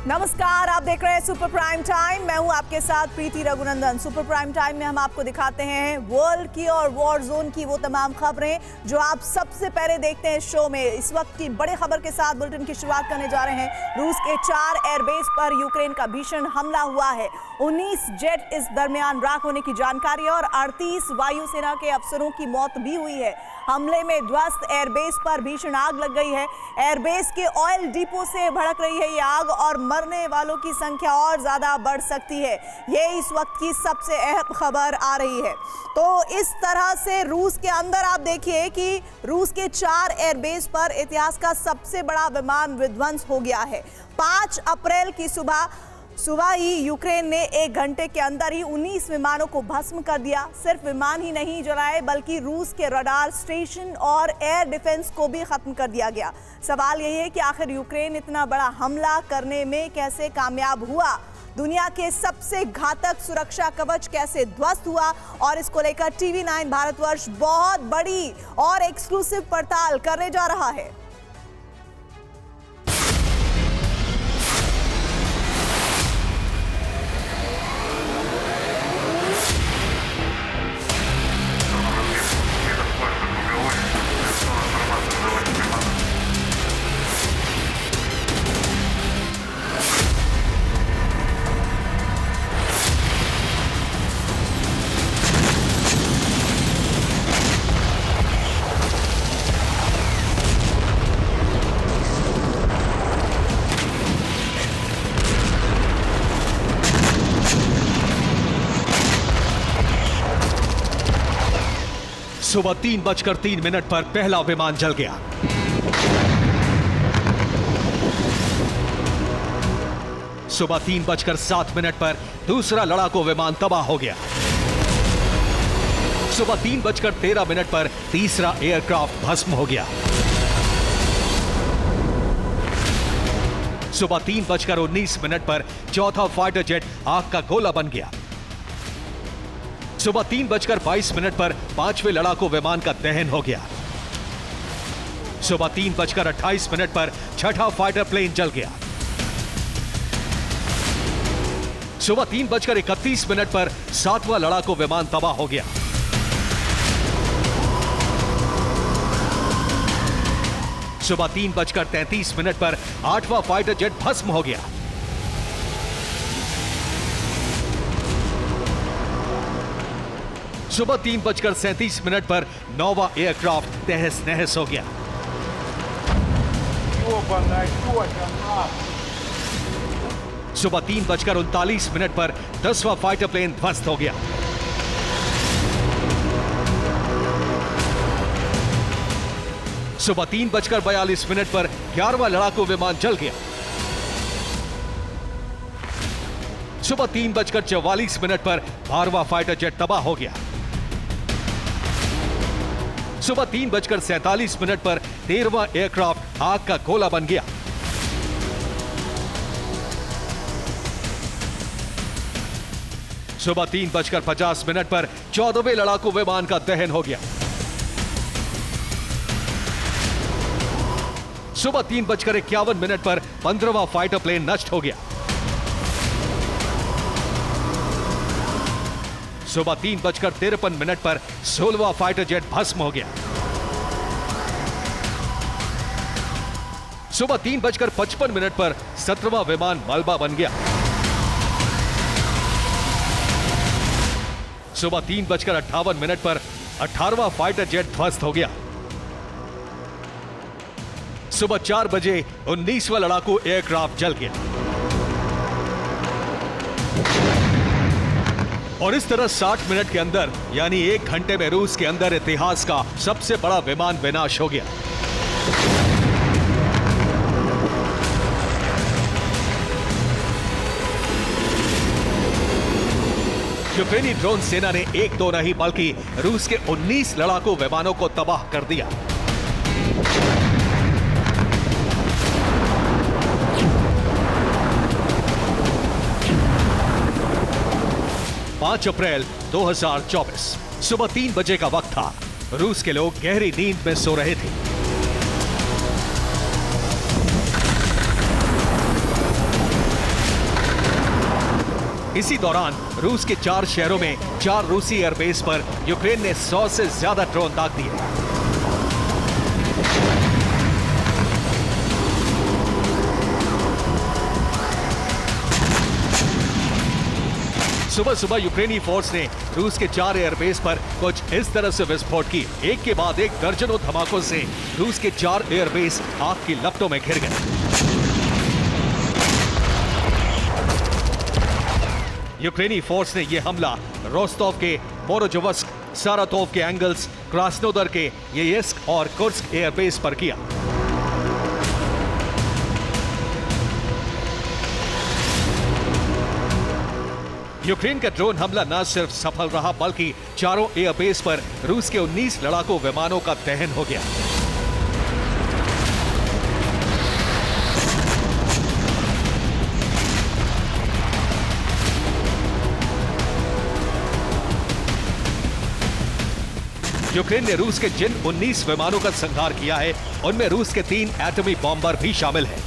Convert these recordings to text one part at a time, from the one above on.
नमस्कार, आप देख रहे हैं सुपर प्राइम टाइम। मैं हूं आपके साथ प्रीति रघुनंदन। सुपर प्राइम टाइम में हम आपको दिखाते हैं वर्ल्ड की और वॉर जोन की वो तमाम खबरें जो आप सबसे पहले देखते हैं इस शो में। इस वक्त की बड़ी खबर के साथ बुलेटिन की शुरुआत करने जा रहे हैं। रूस के 4 एयरबेस पर यूक्रेन का भीषण हमला हुआ है। 19 जेट इस दरमियान राख होने की जानकारी है और 38 वायुसेना के अफसरों की मौत भी हुई है। हमले में ध्वस्त एयरबेस पर भीषण आग लग गई है। एयरबेस के ऑयल डिपो से भड़क रही है ये आग और मरने वालों की संख्या और ज्यादा बढ़ सकती है। ये इस वक्त की सबसे अहम खबर आ रही है। तो इस तरह से रूस के अंदर आप देखिए कि रूस के 4 एयरबेस पर इतिहास का सबसे बड़ा विमान विध्वंस हो गया है। 5 अप्रैल की सुबह ही यूक्रेन ने 1 घंटे के अंदर ही 19 विमानों को भस्म कर दिया। सिर्फ विमान ही नहीं जलाए बल्कि रूस के रडार स्टेशन और एयर डिफेंस को भी खत्म कर दिया गया। सवाल यही है कि आखिर यूक्रेन इतना बड़ा हमला करने में कैसे कामयाब हुआ? दुनिया के सबसे घातक सुरक्षा कवच कैसे ध्वस्त हुआ? और इसको लेकर टीवी 9 भारतवर्ष बहुत बड़ी और एक्सक्लूसिव पड़ताल करने जा रहा है। सुबह 3:03 पर पहला विमान जल गया। सुबह 3:07 पर दूसरा लड़ाकू विमान तबाह हो गया। सुबह 3:13 पर तीसरा एयरक्राफ्ट भस्म हो गया। सुबह 3:19 पर चौथा फाइटर जेट आग का गोला बन गया। सुबह 3:22 पर 5वें लड़ाकू विमान का दहन हो गया। सुबह 3:28 पर छठा फाइटर प्लेन जल गया। सुबह 3:31 पर 7वां लड़ाकू विमान तबाह हो गया। सुबह 3:33 पर 8वां फाइटर जेट भस्म हो गया। सुबह 3:37 पर 9वां एयरक्राफ्ट तहस नहस हो गया। सुबह 3:39 पर 10वां फाइटर प्लेन ध्वस्त हो गया। सुबह 3:42 पर 11वां लड़ाकू विमान जल गया। सुबह 3:44 पर 12वां फाइटर जेट तबाह हो गया। सुबह 3:47 पर 13वां एयरक्राफ्ट आग का गोला बन गया। सुबह 3:50 पर 14वें लड़ाकू विमान का दहन हो गया। सुबह 3:51 पर 15वां फाइटर प्लेन नष्ट हो गया। सुबह 3:53 पर 16वां फाइटर जेट भस्म हो गया। सुबह 3:55 पर 17वां विमान मलबा बन गया। सुबह 3:58 पर 18वां फाइटर जेट ध्वस्त हो गया। सुबह 4 बजे 19वां लड़ाकू एयरक्राफ्ट जल गया। और इस तरह 60 मिनट के अंदर यानी 1 घंटे में रूस के अंदर इतिहास का सबसे बड़ा विमान विनाश हो गया। यूक्रेनी ड्रोन सेना ने 1-2 नहीं बल्कि रूस के 19 लड़ाकू विमानों को तबाह कर दिया। 5 अप्रैल 2024 सुबह 3 बजे का वक्त था। रूस के लोग गहरी नींद में सो रहे थे। इसी दौरान रूस के 4 शहरों में 4 रूसी एयरबेस पर यूक्रेन ने 100 से ज्यादा ड्रोन दाग दिए। सुबह सुबह यूक्रेनी फोर्स ने रूस के 4 एयरबेस पर कुछ इस तरह से विस्फोट किए। एक के बाद एक दर्जनों धमाकों से रूस के 4 एयरबेस आग की लपटों में घिर गए। यूक्रेनी फोर्स ने यह हमला रोस्टोव के मोरोजोवस्क, सारातोव के एंगल्स, क्रास्नोदर के येयस्क और कुर्स्क एयरबेस पर किया। यूक्रेन का ड्रोन हमला न सिर्फ सफल रहा बल्कि चारों एयरबेस पर रूस के 19 लड़ाकू विमानों का दहन हो गया। यूक्रेन ने रूस के जिन 19 विमानों का संहार किया है उनमें रूस के 3 एटमी बॉम्बर भी शामिल हैं।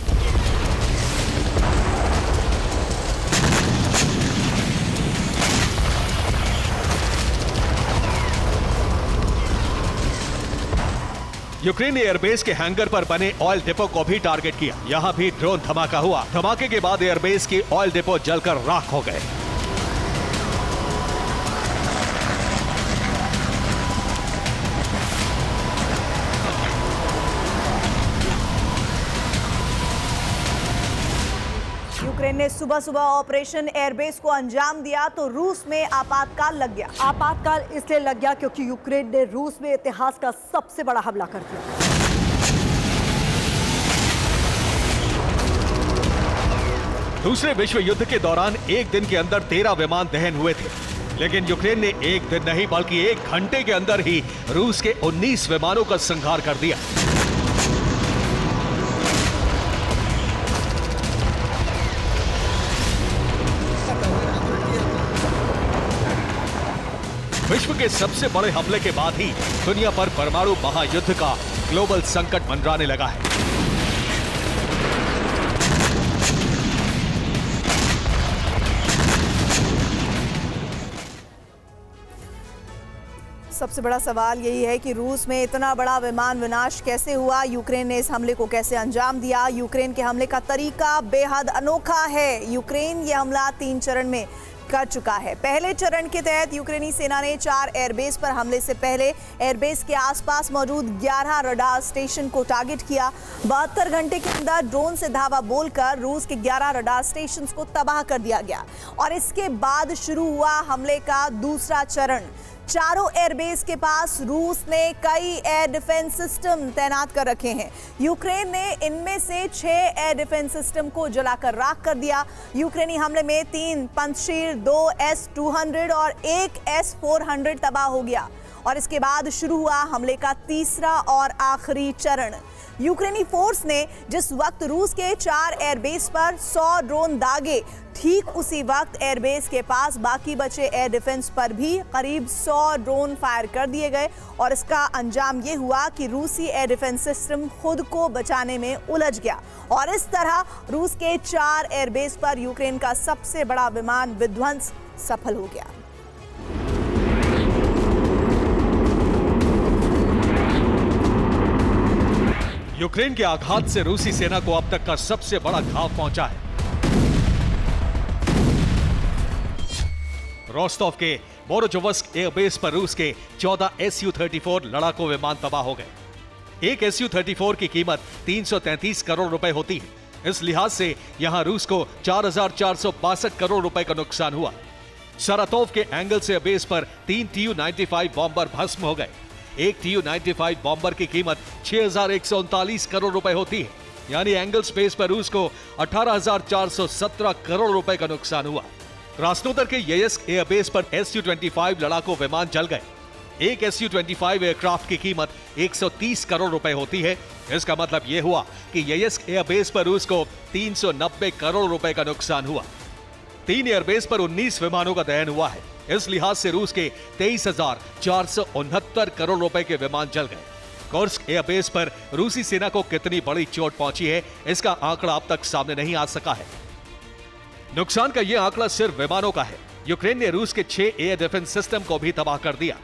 यूक्रेन ने एयरबेस के हैंगर पर बने ऑयल डिपो को भी टारगेट किया। यहां भी ड्रोन धमाका हुआ। धमाके के बाद एयरबेस के ऑयल डिपो जलकर राख हो गए। यूक्रेन ने सुबह सुबह ऑपरेशन एयरबेस को अंजाम दिया तो रूस में आपातकाल लग गया। आपातकाल इसलिए लग गया क्योंकि यूक्रेन ने रूस में इतिहास का सबसे बड़ा हमला कर दिया। दूसरे विश्व युद्ध के दौरान एक दिन के अंदर 13 विमान दहन हुए थे, लेकिन यूक्रेन ने एक दिन नहीं बल्कि 1 घंटे के अंदर ही रूस के 19 विमानों का संहार कर दिया। विश्व के सबसे बड़े हमले के बाद ही दुनिया पर परमाणु महायुद्ध का ग्लोबल संकट मंडराने लगा है। सबसे बड़ा सवाल यही है कि रूस में इतना बड़ा विमान विनाश कैसे हुआ, यूक्रेन ने इस हमले को कैसे अंजाम दिया। यूक्रेन के हमले का तरीका बेहद अनोखा है। यूक्रेन ये हमला 3 चरण में कर चुका है। पहले चरण के तहत यूक्रेनी सेना ने 4 एयरबेस पर हमले से पहले एयरबेस के आसपास मौजूद 11 रडार स्टेशन को टारगेट किया। 72 घंटे के अंदर ड्रोन से धावा बोलकर रूस के 11 रडार स्टेशन को तबाह कर दिया गया और इसके बाद शुरू हुआ हमले का दूसरा चरण। चारों एयरबेस के पास रूस ने कई एयर डिफेंस सिस्टम तैनात कर रखे हैं। यूक्रेन ने इनमें से 6 एयर डिफेंस सिस्टम को जलाकर राख कर दिया। यूक्रेनी हमले में 3 पंजशीर, 2 S-200 और 1 S-400 तबाह हो गया और इसके बाद शुरू हुआ हमले का तीसरा और आखिरी चरण। यूक्रेनी फोर्स ने जिस वक्त रूस के 4 एयरबेस पर 100 ड्रोन दागे, ठीक उसी वक्त एयरबेस के पास बाकी बचे एयर डिफेंस पर भी करीब 100 ड्रोन फायर कर दिए गए और इसका अंजाम ये हुआ कि रूसी एयर डिफेंस सिस्टम खुद को बचाने में उलझ गया और इस तरह रूस के 4 एयरबेस पर यूक्रेन का सबसे बड़ा विमान विध्वंस सफल हो गया। यूक्रेन के आघात से रूसी सेना को अब तक का सबसे बड़ा घाव पहुंचा है। रोस्टोव के मोरोजोवस्क एयरबेस पर रूस के 14 Su-34 लड़ाकू विमान तबाह हो गए। एक Su-34 की कीमत 333 करोड़ रुपए होती है। इस लिहाज से यहां रूस को 4,462 करोड़ रुपए का नुकसान हुआ। सारातोव के एंगल्स एयरबेस पर 3 Tu-95 बॉम्बर भस्म हो गए। एक Tu-95 बॉम्बर की कीमत 6,139 करोड़ रुपए होती है, यानी एंगल स्पेस पर रूस को 18,417 करोड़ रुपए का नुकसान हुआ। क्रास्नोदर के येयस्क एयरबेस पर Su-25 लड़ाकू विमान जल गए। एक Su-25 एयरक्राफ्ट की कीमत 130 करोड़ रुपए होती है। इसका मतलब यह हुआ कि येयस्क एयरबेस पर रूस को 390 करोड़ रुपए का नुकसान हुआ। 3 एयरबेस पर 19 विमानों का दहन हुआ है। इस लिहाज से रूस के 23,469 करोड़ रुपए के विमान जल गए। कुर्स्क एयरबेस पर रूसी सेना को कितनी बड़ी चोट पहुंची है, इसका आंकड़ा अब तक सामने नहीं आ सका है। नुकसान का यह आंकड़ा सिर्फ विमानों का है। यूक्रेन ने रूस के 6 एयर डिफेंस सिस्टम को भी तबाह कर दिया।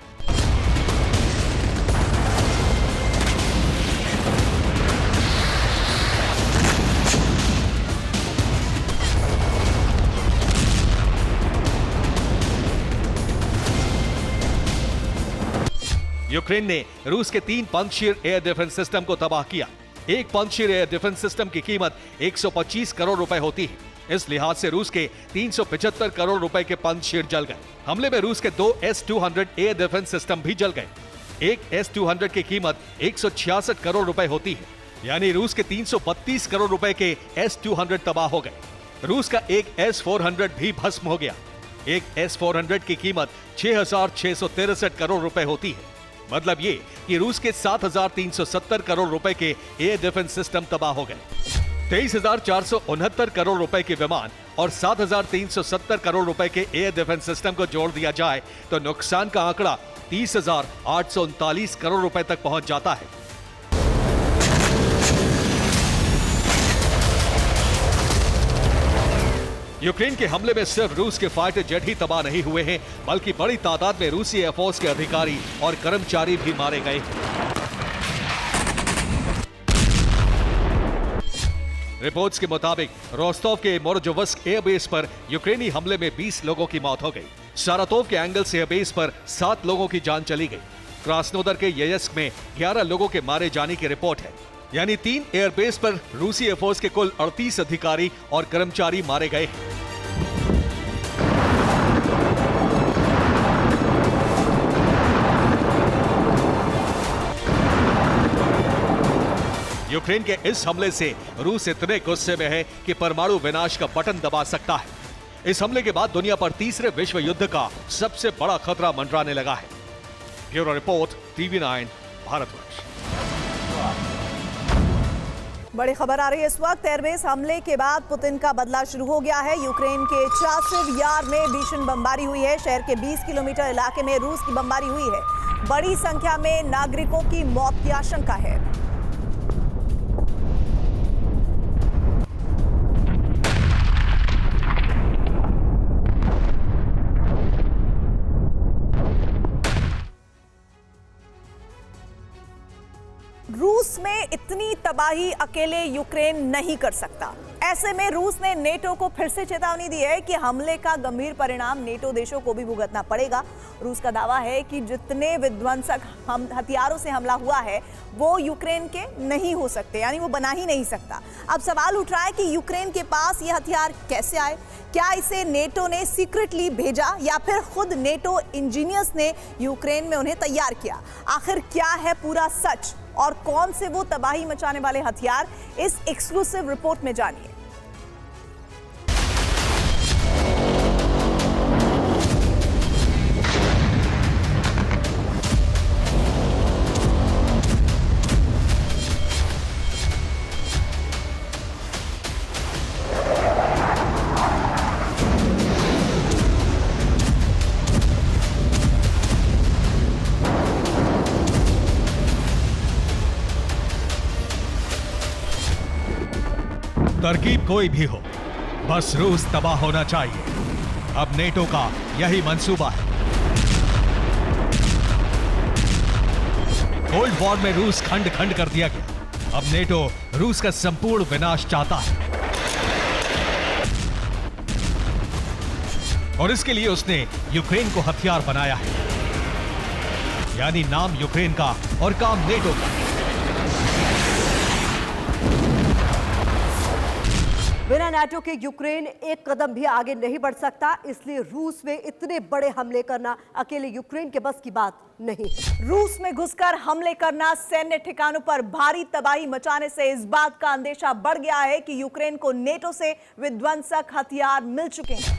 यूक्रेन ने रूस के 3 पंजशीर एयर डिफेंस सिस्टम को तबाह किया। एक पंजशीर एयर डिफेंस सिस्टम की कीमत 125 करोड़ रुपए होती है। इस लिहाज से रूस के 375 करोड़ रुपए के पंजशीर जल गए। हमले में रूस के 2 S-200 एयर डिफेंस सिस्टम भी जल गए। एक S-200 की कीमत 166 करोड़ रुपए होती है, यानी रूस के 332 करोड़ रुपए के S-200 तबाह हो गए। रूस का एक S-400 भी भस्म हो गया। एक S-400 की कीमत 6,663 करोड़ रुपए होती है। मतलब ये कि रूस के 7,370 करोड़ रुपए के एयर डिफेंस सिस्टम तबाह हो गए। 23,469 करोड़ रुपए के विमान और 7,370 करोड़ रुपए के एयर डिफेंस सिस्टम को जोड़ दिया जाए तो नुकसान का आंकड़ा 30,839 करोड़ रुपए तक पहुंच जाता है। यूक्रेन के हमले में सिर्फ रूस के फाइटर जेट ही तबाह नहीं हुए हैं, बल्कि बड़ी तादाद में रूसी एयरफोर्स के अधिकारी और कर्मचारी भी मारे गए। रिपोर्ट्स के मुताबिक रोस्टोव के मोरोजोवस्क एयरबेस पर यूक्रेनी हमले में 20 लोगों की मौत हो गई। सारातोव के एंगल्स एयरबेस पर 7 लोगों की जान चली गई। क्रास्नोदर के येयस्क में 11 लोगों के मारे जाने की रिपोर्ट है। यानी 3 एयरबेस पर रूसी एयरफोर्स के कुल 38 अधिकारी और कर्मचारी मारे गए। यूक्रेन के इस हमले से रूस इतने गुस्से में है कि परमाणु विनाश का बटन दबा सकता है। इस हमले के बाद दुनिया पर तीसरे विश्व युद्ध का सबसे बड़ा खतरा मंडराने लगा है। Bureau report, TV9 Bharatvarsh. बड़ी खबर आ रही है इस वक्त। एयरबेस हमले के बाद पुतिन का बदला शुरू हो गया है। यूक्रेन के चासिव यार में भीषण बमबारी हुई है। शहर के 20 किलोमीटर इलाके में रूस की बमबारी हुई है। बड़ी संख्या में नागरिकों की मौत की आशंका है। रूस में इतनी तबाही अकेले यूक्रेन नहीं कर सकता। ऐसे में रूस ने नेटो को फिर से चेतावनी दी है कि हमले का गंभीर परिणाम नेटो देशों को भी भुगतना पड़ेगा। रूस का दावा है कि जितने विध्वंसक हथियारों से हमला हुआ है वो यूक्रेन के नहीं हो सकते, यानी वो बना ही नहीं सकता। अब सवाल उठ रहा है कि यूक्रेन के पास ये हथियार कैसे आए? क्या इसे नेटो ने सीक्रेटली भेजा या फिर खुद नेटो इंजीनियर्स ने यूक्रेन में उन्हें तैयार किया? आखिर क्या है पूरा सच और कौन से वो तबाही मचाने वाले हथियार, इस एक्सक्लूसिव रिपोर्ट में जानिए। तरकीब कोई भी हो, बस रूस तबाह होना चाहिए। अब नेटो का यही मंसूबा है। कोल्ड वॉर में रूस खंड खंड कर दिया गया। अब नेटो रूस का संपूर्ण विनाश चाहता है और इसके लिए उसने यूक्रेन को हथियार बनाया है। यानी नाम यूक्रेन का और काम नेटो का। बिना नाटो के यूक्रेन एक कदम भी आगे नहीं बढ़ सकता, इसलिए रूस में इतने बड़े हमले करना अकेले यूक्रेन के बस की बात नहीं। रूस में घुसकर हमले करना, सैन्य ठिकानों पर भारी तबाही मचाने से इस बात का अंदेशा बढ़ गया है कि यूक्रेन को नेटो से विध्वंसक हथियार मिल चुके हैं।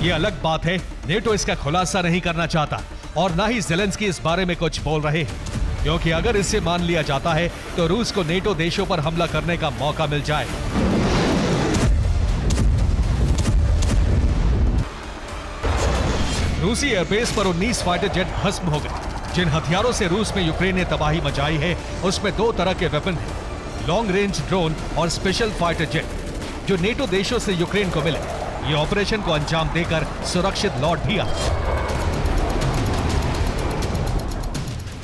ये अलग बात है, नेटो इसका खुलासा नहीं करना चाहता और ना ही ज़ेलेंस्की इस बारे में कुछ बोल रहे हैं, क्योंकि अगर इसे मान लिया जाता है तो रूस को नेटो देशों पर हमला करने का मौका मिल जाए। रूसी एयरबेस पर 19 फाइटर जेट भस्म हो गए। जिन हथियारों से रूस में यूक्रेन ने तबाही मचाई है उसमें 2 तरह के वेपन हैं, लॉन्ग रेंज ड्रोन और स्पेशल फाइटर जेट। जो नेटो देशों से यूक्रेन को मिले। ये ऑपरेशन को अंजाम देकर सुरक्षित लौट भी आए।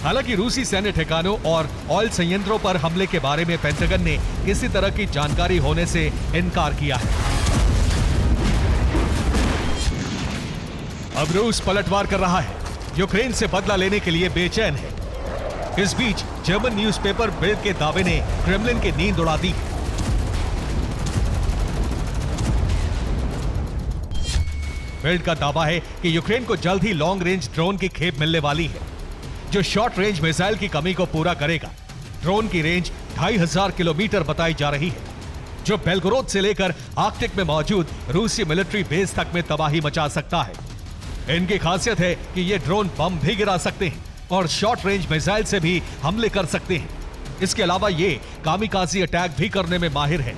हालांकि रूसी सैन्य ठिकानों और ऑयल संयंत्रों पर हमले के बारे में पेंटागन ने किसी तरह की जानकारी होने से इनकार किया है। अब रूस पलटवार कर रहा है, यूक्रेन से बदला लेने के लिए बेचैन है। इस बीच जर्मन न्यूज़पेपर बिल्ड के दावे ने क्रेमलिन की नींद उड़ा दी। बिल्ड का दावा है कि यूक्रेन को जल्द ही लॉन्ग रेंज ड्रोन की खेप मिलने वाली है, जो शॉर्ट रेंज मिसाइल की कमी को पूरा करेगा। ड्रोन की रेंज 2500 किलोमीटर बताई जा रही है, जो बेलगोरोद से लेकर आर्कटिक में मौजूद रूसी मिलिट्री बेस तक में तबाही मचा सकता है। इनकी खासियत है कि ये ड्रोन बम भी गिरा सकते हैं और शॉर्ट रेंज मिसाइल से भी हमले कर सकते हैं। इसके अलावा ये कामिकाजी अटैक भी करने में माहिर है।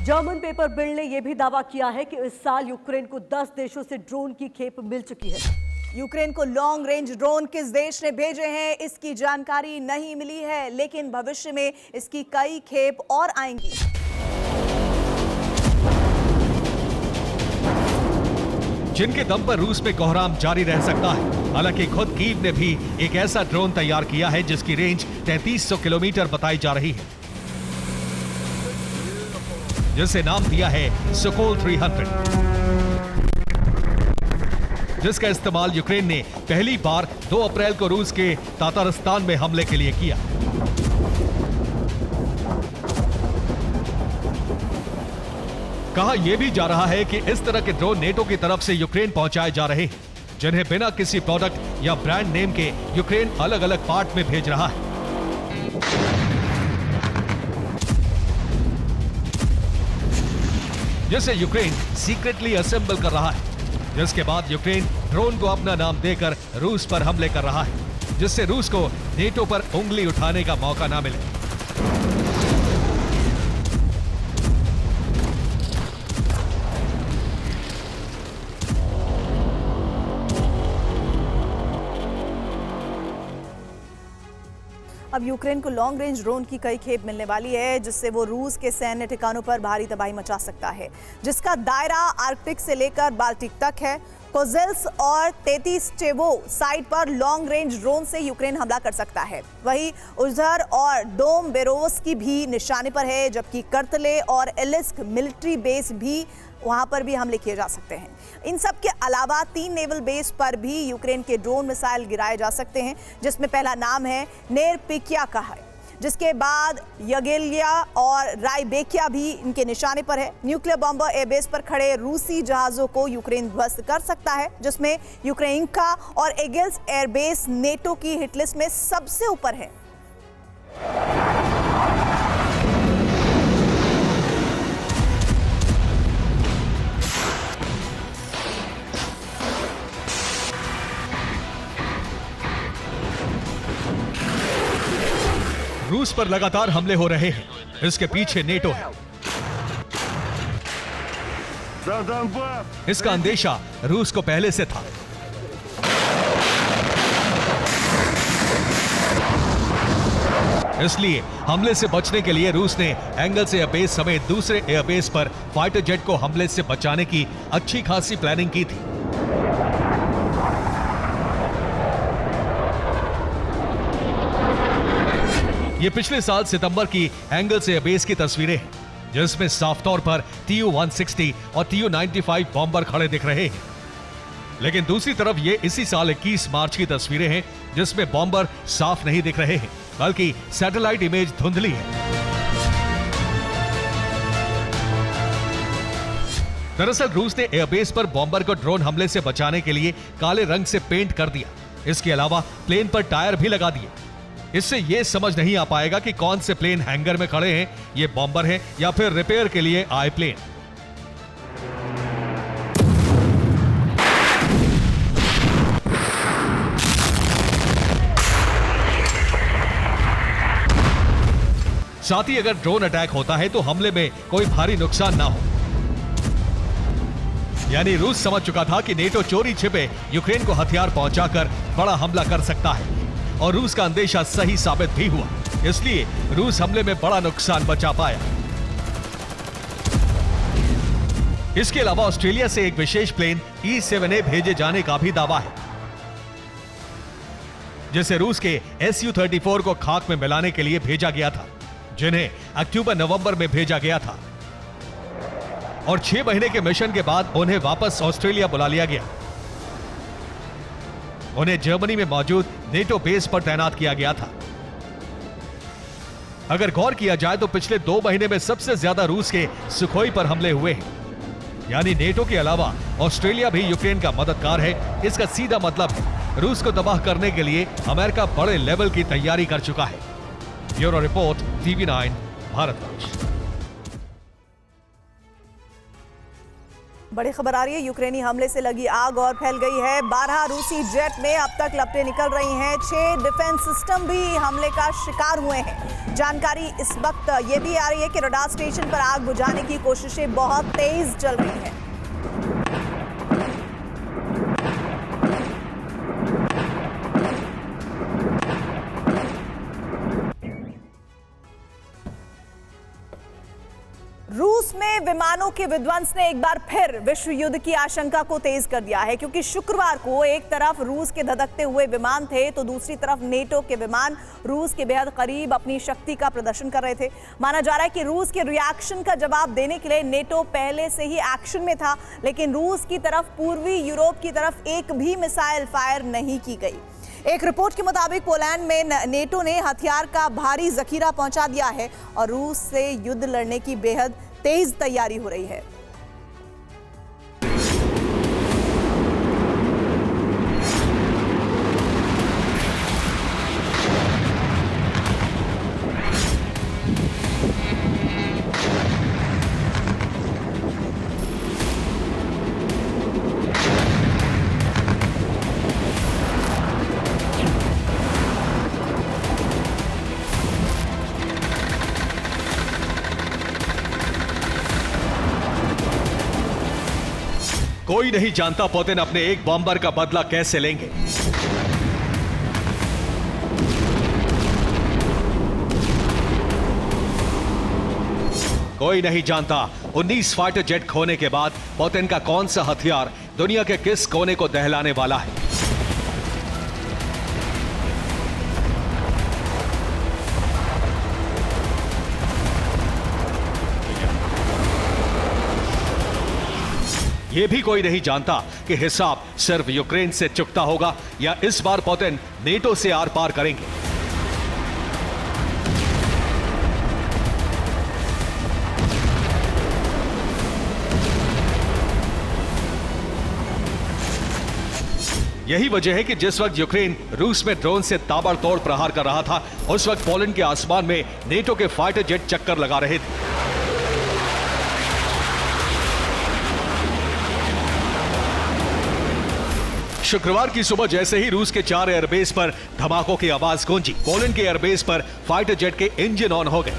जर्मन पेपर बिल्ड ने यह भी दावा किया है कि इस साल यूक्रेन को 10 देशों से ड्रोन की खेप मिल चुकी है। यूक्रेन को लॉन्ग रेंज ड्रोन किस देश ने भेजे हैं, इसकी जानकारी नहीं मिली है, लेकिन भविष्य में इसकी कई खेप और आएंगी। जिनके दम पर रूस में कोहराम जारी रह सकता है। हालांकि खुद कीव ने भी एक ऐसा ड्रोन तैयार किया है जिसकी रेंज 3300 किलोमीटर बताई जा रही है, जिसे नाम दिया है सुकोल 300, जिसका इस्तेमाल यूक्रेन ने पहली बार 2 अप्रैल को रूस के तातारिस्तान में हमले के लिए किया। कहा यह भी जा रहा है कि इस तरह के ड्रोन नेटो की तरफ से यूक्रेन पहुंचाए जा रहे हैं, जिन्हें बिना किसी प्रोडक्ट या ब्रांड नेम के यूक्रेन अलग अलग पार्ट में भेज रहा है। जिसे यूक्रेन सीक्रेटली असेंबल कर रहा है, जिसके बाद यूक्रेन ड्रोन को अपना नाम देकर रूस पर हमले कर रहा है, जिससे रूस को नेटो पर उंगली उठाने का मौका ना मिले। अब यूक्रेन को लॉन्ग रेंज ड्रोन की कई खेप मिलने वाली है, जिससे वो रूस के सैन्य ठिकानों पर भारी तबाही मचा सकता है, जिसका दायरा आर्कटिक से लेकर बाल्टिक तक है। कोजेल्स और 33 चेवो साइट पर लॉन्ग रेंज ड्रोन से यूक्रेन हमला कर सकता है। वहीं उजहर और डोम बेरोस की भी निशाने पर है, जबकि कर्तले और एलिस्क मिलिट्री बेस भी वहां पर भी हमले किए जा सकते हैं। इन सब के अलावा 3 नेवल बेस पर भी यूक्रेन के ड्रोन मिसाइल गिराए जा सकते हैं, जिसमें पहला नाम है नेरपिकिया का है, जिसके बाद यगेलिया और राइबेकिया भी इनके निशाने पर है। न्यूक्लियर बॉम्बर एयरबेस पर खड़े रूसी जहाजों को यूक्रेन ध्वस्त कर सकता है, जिसमें यूक्रेनिका और एगिल्स एयरबेस नेटो की हिटलिस्ट में सबसे ऊपर है। रूस पर लगातार हमले हो रहे हैं, इसके पीछे नेटो है। इसका अंदेशा रूस को पहले से था। इसलिए हमले से बचने के लिए रूस ने एंगल्स एयरबेस समेत दूसरे एयरबेस पर फाइटर जेट को हमले से बचाने की अच्छी खासी प्लानिंग की थी। ये पिछले साल सितंबर की एंगल्स एयरबेस की तस्वीरें हैं, जिसमें साफ तौर पर TU-160 और TU-95 बॉम्बर खड़े दिख रहे हैं। लेकिन दूसरी तरफ ये इसी साल 21 मार्च की तस्वीरें हैं, जिसमें बॉम्बर साफ नहीं दिख रहे हैं, बल्कि सैटेलाइट इमेज धुंधली है। दरअसल रूस ने एयरबेस पर बॉम्बर को ड्रोन हमले से बचाने के लिए काले रंग से पेंट कर दिया। इसके अलावा प्लेन पर टायर भी लगा दिए। इससे यह समझ नहीं आ पाएगा कि कौन से प्लेन हैंगर में खड़े हैं, ये बॉम्बर हैं या फिर रिपेयर के लिए आए प्लेन। साथ ही अगर ड्रोन अटैक होता है तो हमले में कोई भारी नुकसान ना हो। यानी रूस समझ चुका था कि नेटो चोरी छिपे यूक्रेन को हथियार पहुंचाकर बड़ा हमला कर सकता है और रूस का अंदेशा सही साबित भी हुआ, इसलिए रूस हमले में बड़ा नुकसान बचा पाया। इसके अलावा ऑस्ट्रेलिया से एक विशेष प्लेन E-7A भेजे जाने का भी दावा है, जिसे रूस के Su-34 को खाक में मिलाने के लिए भेजा गया था, जिन्हें अक्टूबर-नवंबर में भेजा गया था और 6 महीने के मिशन के बाद उन्हें वापस ऑस्ट्रेलिया बुला लिया गया। उन्हें जर्मनी में मौजूद नेटो बेस पर तैनात किया गया था। अगर गौर किया जाए तो पिछले 2 महीने में सबसे ज्यादा रूस के सुखोई पर हमले हुए हैं, यानी नेटो के अलावा ऑस्ट्रेलिया भी यूक्रेन का मददगार है। इसका सीधा मतलब है रूस को तबाह करने के लिए अमेरिका बड़े लेवल की तैयारी कर चुका है। Bureau report, TV9 Bharatvarsh. बड़ी खबर आ रही है, यूक्रेनी हमले से लगी आग और फैल गई है। 12 रूसी जेट में अब तक लपटें निकल रही हैं। 6 डिफेंस सिस्टम भी हमले का शिकार हुए हैं। जानकारी इस वक्त ये भी आ रही है कि रडार स्टेशन पर आग बुझाने की कोशिशें बहुत तेज चल रही हैं। रूस में विमानों के विध्वंस ने एक बार फिर विश्व युद्ध की आशंका को तेज कर दिया है, क्योंकि शुक्रवार को एक तरफ रूस के धधकते हुए विमान थे तो दूसरी तरफ नेटो के विमान रूस के बेहद करीब अपनी शक्ति का प्रदर्शन कर रहे थे। माना जा रहा है कि रूस के रिएक्शन का जवाब देने के लिए नेटो पहले से ही एक्शन में था, लेकिन रूस की तरफ पूर्वी यूरोप की तरफ एक भी मिसाइल फायर नहीं की गई। एक रिपोर्ट के मुताबिक पोलैंड में नेटो ने हथियार का भारी जखीरा पहुंचा दिया है और रूस से युद्ध लड़ने की बेहद तेज तैयारी हो रही है। कोई नहीं जानता पुतिन अपने एक बॉम्बर का बदला कैसे लेंगे। कोई नहीं जानता 19 फाइटर जेट खोने के बाद पुतिन का कौन सा हथियार दुनिया के किस कोने को दहलाने वाला है। यह भी कोई नहीं जानता कि हिसाब सिर्फ यूक्रेन से चुकता होगा या इस बार पुतिन नेटो से आर पार करेंगे। यही वजह है कि जिस वक्त यूक्रेन रूस में ड्रोन से ताबड़तोड़ प्रहार कर रहा था, उस वक्त पोलैंड के आसमान में नेटो के फाइटर जेट चक्कर लगा रहे थे। शुक्रवार की सुबह जैसे ही रूस के 4 एयरबेस पर धमाकों की आवाज गूंजी, पोलैंड के एयरबेस पर फाइटर जेट के इंजन ऑन हो गए।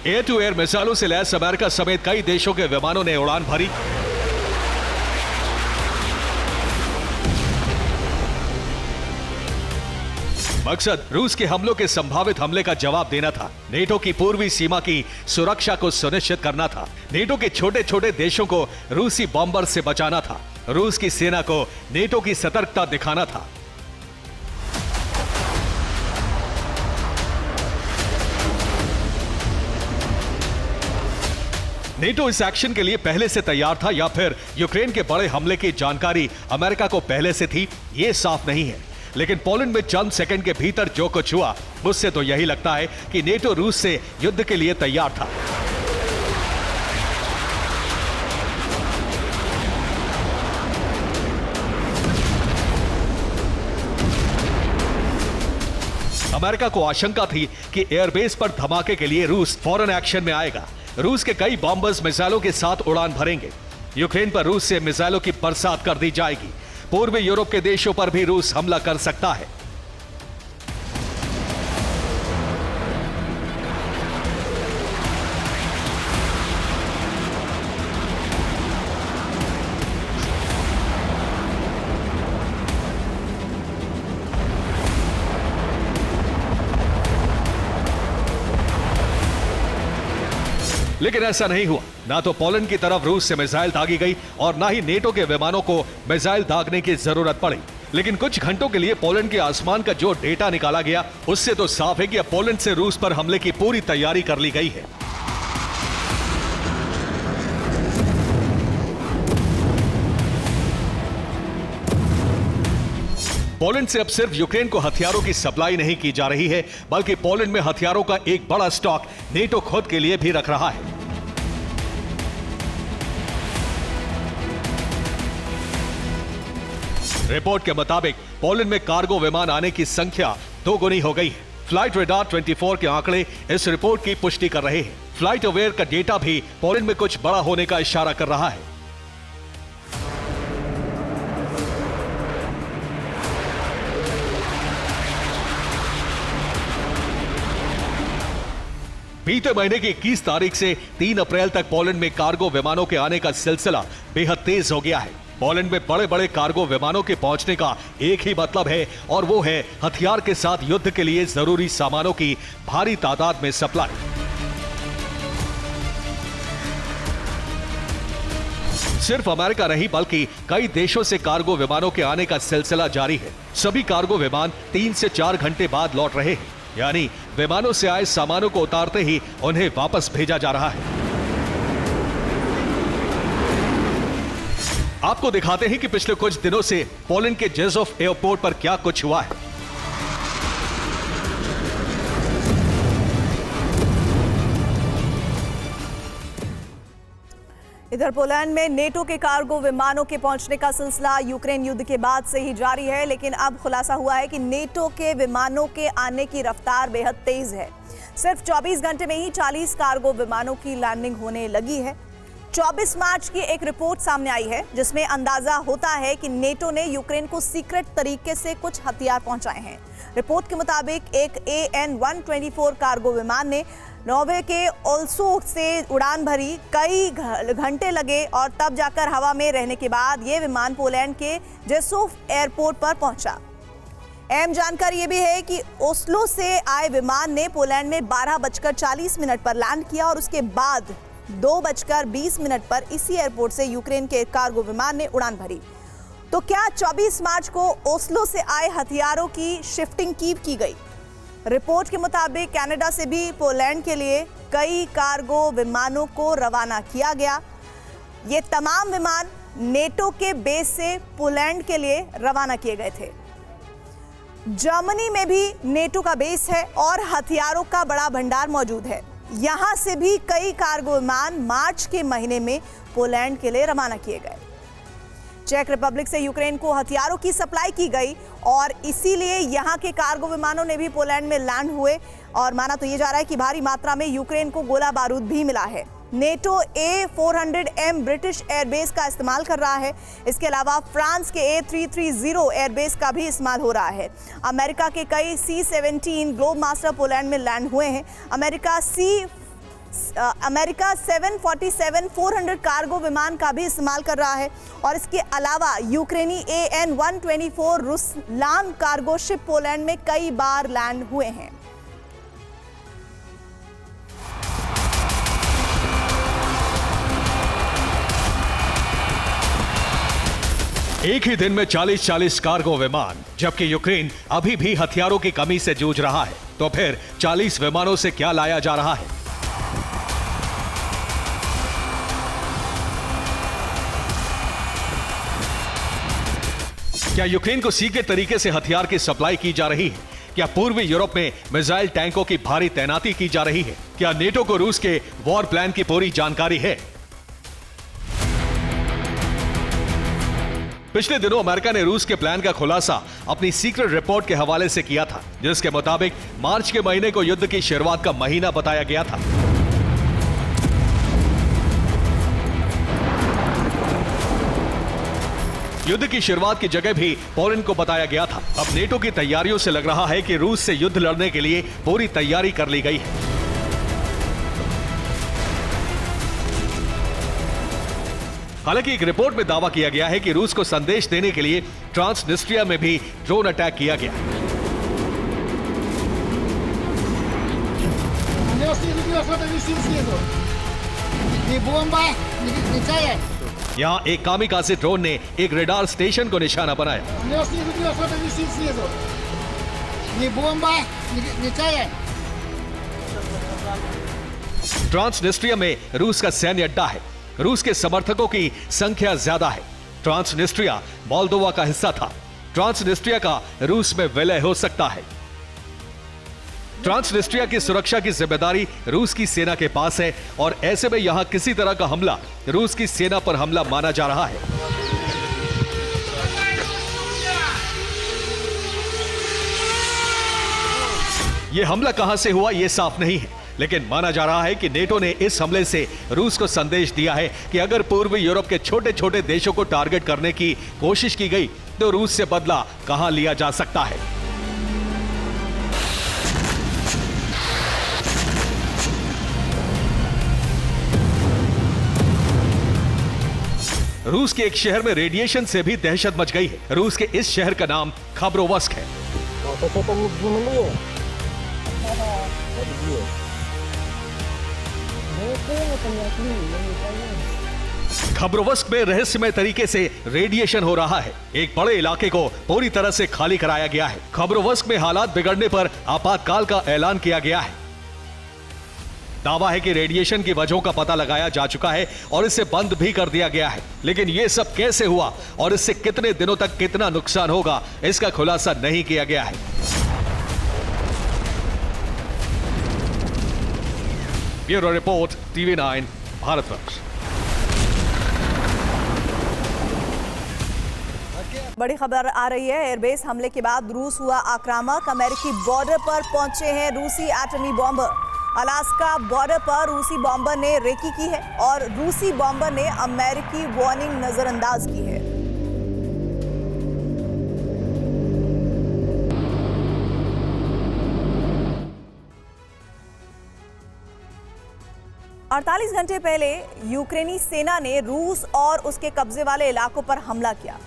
एयर टू एयर मिसाइलों से लैस अमेरिका समेत कई देशों के विमानों ने उड़ान भरी। मकसद रूस के हमलों के संभावित हमले का जवाब देना था। नेटो की पूर्वी सीमा की सुरक्षा को सुनिश्चित करना था। नेटो के छोटे छोटे देशों को रूसी बॉम्बर से बचाना था। रूस की सेना को नेटो की सतर्कता दिखाना था। नेटो इस एक्शन के लिए पहले से तैयार था या फिर यूक्रेन के बड़े हमले की जानकारी अमेरिका को पहले से थी, यह साफ नहीं है। लेकिन पोलैंड में चंद सेकंड के भीतर जो कुछ हुआ, उससे तो यही लगता है कि नेटो रूस से युद्ध के लिए तैयार था। अमेरिका को आशंका थी कि एयरबेस पर धमाके के लिए रूस फौरन एक्शन में आएगा। रूस के कई बॉम्बर्स मिसाइलों के साथ उड़ान भरेंगे। यूक्रेन पर रूस से मिसाइलों की बरसात कर दी जाएगी। पूर्वी यूरोप के देशों पर भी रूस हमला कर सकता है। लेकिन ऐसा नहीं हुआ। ना तो पोलैंड की तरफ रूस से मिसाइल दागी गई और ना ही नेटो के विमानों को मिसाइल दागने की जरूरत पड़ी। लेकिन कुछ घंटों के लिए पोलैंड के आसमान का जो डेटा निकाला गया, उससे तो साफ है कि अब पोलैंड से रूस पर हमले की पूरी तैयारी कर ली गई है। पोलैंड से अब सिर्फ यूक्रेन को हथियारों की सप्लाई नहीं की जा रही है, बल्कि पोलैंड में हथियारों का एक बड़ा स्टॉक नेटो खुद के लिए भी रख रहा है। रिपोर्ट के मुताबिक पोलैंड में कार्गो विमान आने की संख्या 2 गुनी हो गई है। फ्लाइट रेडार 24 के आंकड़े इस रिपोर्ट की पुष्टि कर रहे हैं। फ्लाइट अवेयर का डेटा भी पोलैंड में कुछ बड़ा होने का इशारा कर रहा है। बीते महीने की 21 तारीख से 3 अप्रैल तक पोलैंड में कार्गो विमानों के आने का सिलसिला बेहद तेज हो गया है। पोलैंड में बड़े बड़े कार्गो विमानों के पहुंचने का एक ही मतलब है, और वो है हथियार के साथ युद्ध के लिए जरूरी सामानों की भारी तादाद में सप्लाई। सिर्फ अमेरिका नहीं, बल्कि कई देशों से कार्गो विमानों के आने का सिलसिला जारी है। सभी कार्गो विमान 3 से 4 घंटे बाद लौट रहे हैं, यानी विमानों से आए सामानों को उतारते ही उन्हें वापस भेजा जा रहा है। आपको दिखाते हैं कि पिछले कुछ दिनों से पोलैंड के जेजोफ एयरपोर्ट पर क्या कुछ हुआ है। इधर पोलैंड में नेटो के कार्गो विमानों के पहुंचने का सिलसिला यूक्रेन युद्ध के बाद से ही जारी है, लेकिन अब खुलासा हुआ है कि नेटो के विमानों के आने की रफ्तार बेहद तेज है। सिर्फ 24 घंटे में ही 40 कार्गो विमानों की लैंडिंग होने लगी है। 24 मार्च की एक रिपोर्ट सामने आई है, जिसमें अंदाजा होता है कि नेटो ने यूक्रेन को सीक्रेट तरीके से कुछ हथियार पहुंचाए हैं। रिपोर्ट के मुताबिक एक AN-124 कार्गो विमान ने नॉर्वे के ओल्सो से उड़ान भरी, कई घंटे लगे और तब जाकर हवा में रहने के बाद यह विमान पोलैंड के जेसोफ एयरपोर्ट पर पहुंचा। अहम जानकारी ये भी है कि ओस्लो से आए विमान ने पोलैंड में 12:40 पर लैंड किया और उसके बाद 2:20 पर इसी एयरपोर्ट से यूक्रेन के कार्गो विमान ने उड़ान भरी। तो क्या 24 मार्च को ओस्लो से आए हथियारों की शिफ्टिंग की गई? रिपोर्ट के मुताबिक कनाडा से भी पोलैंड के लिए कई कार्गो विमानों को रवाना किया गया। ये तमाम विमान नेटो के बेस से पोलैंड के लिए रवाना किए गए थे। जर्मनी में भी नेटो का बेस है और हथियारों का बड़ा भंडार मौजूद है। यहां से भी कई कार्गो विमान मार्च के महीने में पोलैंड के लिए रवाना किए गए। चेक रिपब्लिक से यूक्रेन को हथियारों की सप्लाई की गई और इसीलिए यहां के कार्गो विमानों ने भी पोलैंड में लैंड हुए और माना तो ये जा रहा है कि भारी मात्रा में यूक्रेन को गोला बारूद भी मिला है। नेटो A400M ब्रिटिश एयरबेस का इस्तेमाल कर रहा है। इसके अलावा फ्रांस के A330 एयरबेस का भी इस्तेमाल हो रहा है। अमेरिका के कई C-17 ग्लोबमास्टर पोलैंड में लैंड हुए हैं। अमेरिका 747-400 कार्गो विमान का भी इस्तेमाल कर रहा है और इसके अलावा यूक्रेनी AN-124 Ruslaan cargo ship Poland में कई बार लैंड हुए हैं। एक ही दिन में 40 कार्गो विमान, जबकि यूक्रेन अभी भी हथियारों की कमी से जूझ रहा है, तो फिर 40 विमानों से क्या लाया जा रहा है? क्या यूक्रेन को सीक्रेट तरीके से हथियार की सप्लाई की जा रही है? क्या पूर्वी यूरोप में मिसाइल टैंकों की भारी तैनाती की जा रही है? क्या नेटो को रूस के वॉर प्लान की पूरी जानकारी है? पिछले दिनों अमेरिका ने रूस के प्लान का खुलासा अपनी सीक्रेट रिपोर्ट के हवाले से किया था, जिसके मुताबिक मार्च के महीने को युद्ध की शुरुआत का महीना बताया गया था। युद्ध की शुरुआत की जगह भी पोलैंड को बताया गया था। अब नेटो की तैयारियों से लग रहा है कि रूस से युद्ध लड़ने के लिए पूरी तैयारी कर ली गई है। हालांकि एक रिपोर्ट में दावा किया गया है कि रूस को संदेश देने के लिए ट्रांसनिस्ट्रिया में भी ड्रोन अटैक किया गया। Di bomba, ni saya. यहाँ एक कामिकाज़े ड्रोन ने एक रेडार स्टेशन को निशाना बनाया। Dia foto di sini tu. Ni bomba, ni saya. Transnistria में रूस का सैन्य अड्डा है। रूस के समर्थकों की संख्या ज्यादा है। ट्रांसनिस्ट्रिया मोल्दोवा का हिस्सा था। ट्रांसनिस्ट्रिया का रूस में विलय हो सकता है। ट्रांसनिस्ट्रिया की सुरक्षा की जिम्मेदारी रूस की सेना के पास है और ऐसे में यहां किसी तरह का हमला रूस की सेना पर हमला माना जा रहा है। यह हमला कहां से हुआ यह साफ नहीं है, लेकिन माना जा रहा है कि नेटो ने इस हमले से रूस को संदेश दिया है कि अगर पूर्वी यूरोप के छोटे छोटे देशों को टारगेट करने की कोशिश की गई तो रूस से बदला कहां लिया जा सकता है। रूस के एक शहर में रेडिएशन से भी दहशत मच गई है। रूस के इस शहर का नाम खबरोवस्क है। खबरोवस्क में रहस्यमय तरीके से रेडिएशन हो रहा है। एक बड़े इलाके को पूरी तरह से खाली कराया गया है। खबरोवस्क में हालात बिगड़ने पर आपातकाल का ऐलान किया गया है। दावा है कि रेडिएशन की वजहों का पता लगाया जा चुका है और इसे बंद भी कर दिया गया है, लेकिन यह सब कैसे हुआ और इससे कितने दिनों तक कितना नुकसान होगा इसका खुलासा नहीं किया गया है। Bureau report, TV9 Bharatvarsh. बड़ी खबर आ रही है। एयरबेस हमले के बाद रूस हुआ आक्रामक। अमेरिकी बॉर्डर पर पहुंचे हैं रूसी एटमी बॉम्बर। अलास्का बॉर्डर पर रूसी बॉम्बर ने रेकी की है और रूसी बॉम्बर ने अमेरिकी वार्निंग नजरअंदाज की है। अड़तालीस घंटे पहले यूक्रेनी सेना ने रूस और उसके कब्जे वाले इलाकों पर हमला किया।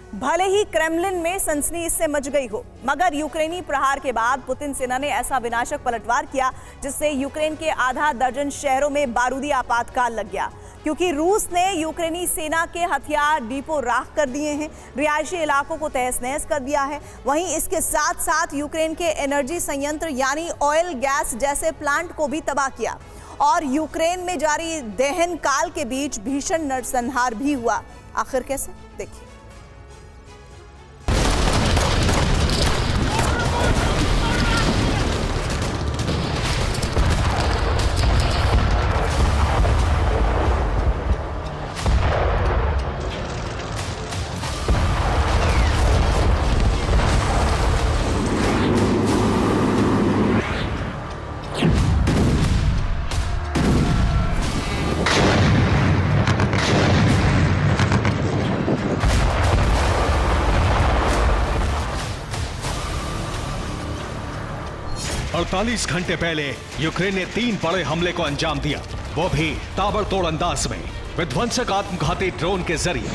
भले ही क्रेमलिन में सनसनी इससे मच गई हो, मगर यूक्रेनी प्रहार के बाद पुतिन सेना ने ऐसा विनाशक पलटवार किया जिससे यूक्रेन के आधा दर्जन शहरों में बारूदी आपातकाल लग गया, क्योंकि रूस ने यूक्रेनी सेना के हथियार डिपो राख कर दिए हैं, रिहायशी इलाकों को तहस नहस कर दिया है। वहीं इसके साथ साथ यूक्रेन के एनर्जी संयंत्र यानी ऑयल गैस जैसे प्लांट को भी तबाह किया और यूक्रेन में जारी दहन काल के बीच भीषण नरसंहार भी हुआ। आखिर कैसे, देखिए। अड़तालीस घंटे पहले यूक्रेन ने 3 बड़े हमले को अंजाम दिया, वो भी ताबड़तोड़ अंदाज में, विध्वंसक आत्मघाती ड्रोन के जरिए।